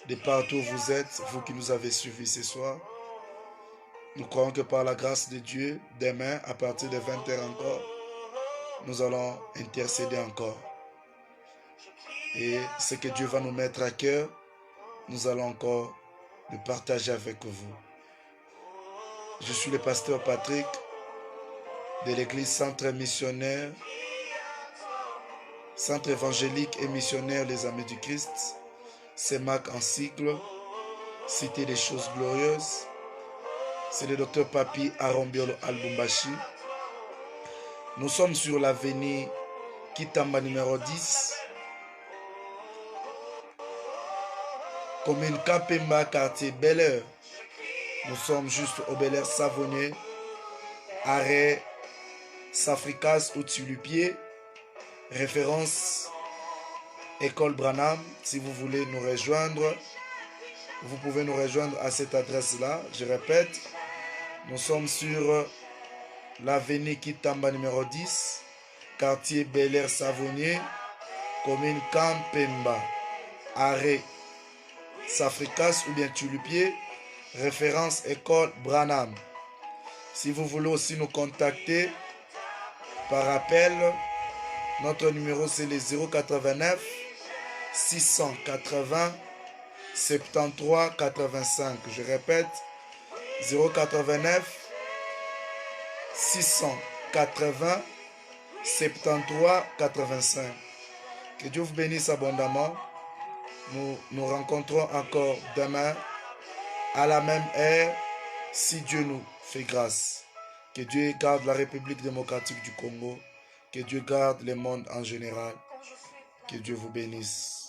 de partout où vous êtes, vous qui nous avez suivis ce soir. Nous croyons que par la grâce de Dieu, demain, à partir de 20h encore, nous allons intercéder encore. Et ce que Dieu va nous mettre à cœur, nous allons encore le partager avec vous. Je suis le pasteur Patrick de l'église Centre Missionnaire, Centre évangélique et missionnaire Les Amis du Christ, CEMAC en sigle, Cité des choses glorieuses, C'est le docteur Papi Arombiolo Albumbashi. Nous sommes sur l'avenue Kitamba numéro 10. Commune Kapemba, quartier Bel-Air. Nous sommes juste au Bel-Air Savonnier. Arrêt Safricas ou Tulupier. Référence École Branham. Si vous voulez nous rejoindre, vous pouvez nous rejoindre à cette adresse-là. Je répète, nous sommes sur l'avenue Kitamba numéro 10, quartier Bel-Air Savonnier, commune Kampemba, arrêt Safricas ou bien Tulupier, référence École Branham. Si vous voulez aussi nous contacter par appel, notre numéro c'est le 089 680 73 85. Je répète, 089 680 73 85. Que Dieu vous bénisse abondamment. Nous nous rencontrons encore demain à la même heure si Dieu nous fait grâce. Que Dieu garde la République démocratique du Congo. Que Dieu garde le monde en général. Que Dieu vous bénisse.